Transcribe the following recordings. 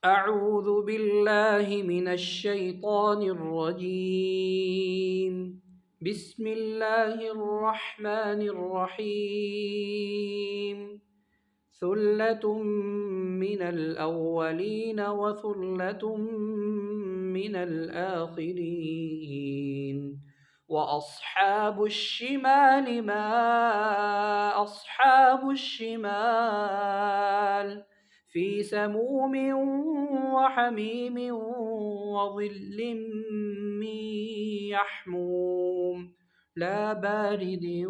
أعوذ بالله من الشيطان الرجيم. بسم الله الرحمن الرحيم. ثلة من الأولين وثلة من الآخرين. وأصحاب الشمال ما أصحاب الشمال في سموم وحميم وظل من يحموم لا بارد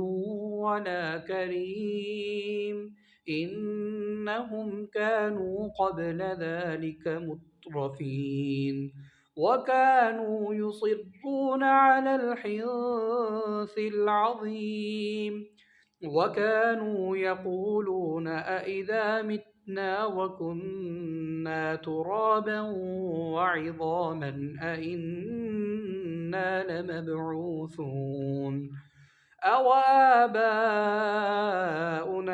ولا كريم إنهم كانوا قبل ذلك مترفين وكانوا يصرون على الحنث العظيم وكانوا يقولون أإذا متنا وكنا ترابا وعظاما أإنا لمبعوثون أو آباؤنا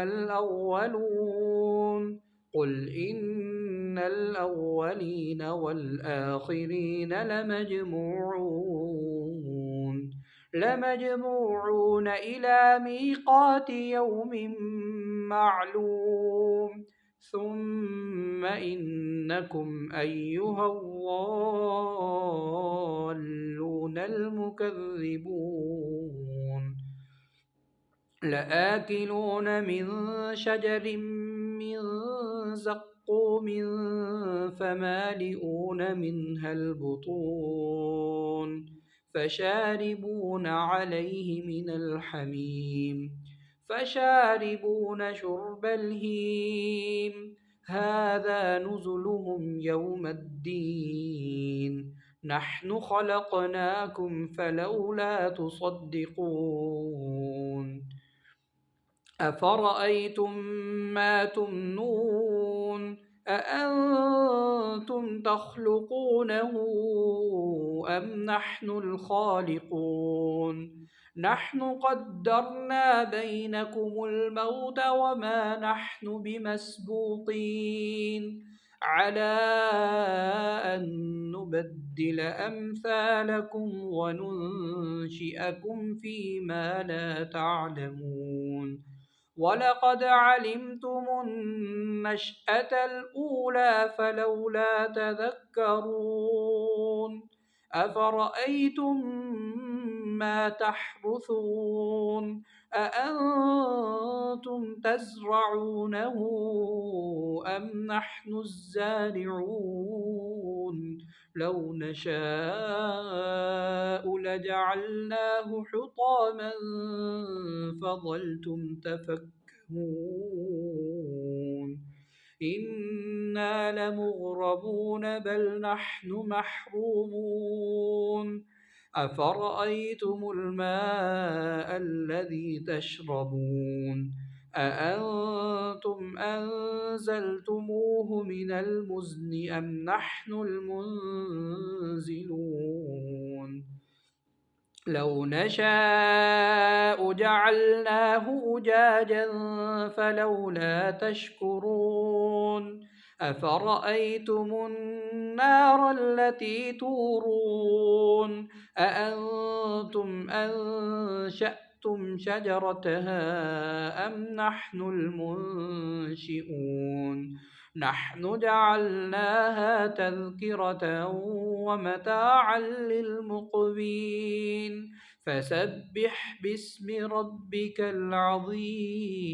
الأولون قل إن الأولين والآخرين لمجموعون إلى ميقات يوم معلوم ثم إنكم أيها الضالون المكذبون لآكلون من شجر من زقوم فمالئون منها البطون فشاربون عليه من الحميم فشاربون شرب الهيم هذا نزلهم يوم الدين نحن خلقناكم فلولا تصدقون أفرأيتم ما تمنون أأنتم تخلقونه أم نحن الخالقون نحن قدرنا بينكم الموت وما نحن بمسبوقين على أن نبدل أمثالكم وننشئكم فيما لا تعلمون ولقد علمتم النشأة الأولى فلولا تذكرون أفرأيتم ما تحرثون أأنتم تزرعونه أم نحن الزارعون لو نشاء لجعلناه حطاما فظلتم تفكهون إنا لمغرمون بل نحن محرومون أفرأيتم الماء الذي تشربون أأنتم أنزلتموه من المزن أم نحن المنزلون لو نشاء جعلناه أجاجا فلولا تشكرون أفرأيتم النار التي تورون أأنتم أنشأتم شجرتها أم نحن المنشئون نحن جعلناها تذكرة ومتاعا للمقوين فسبح باسم ربك العظيم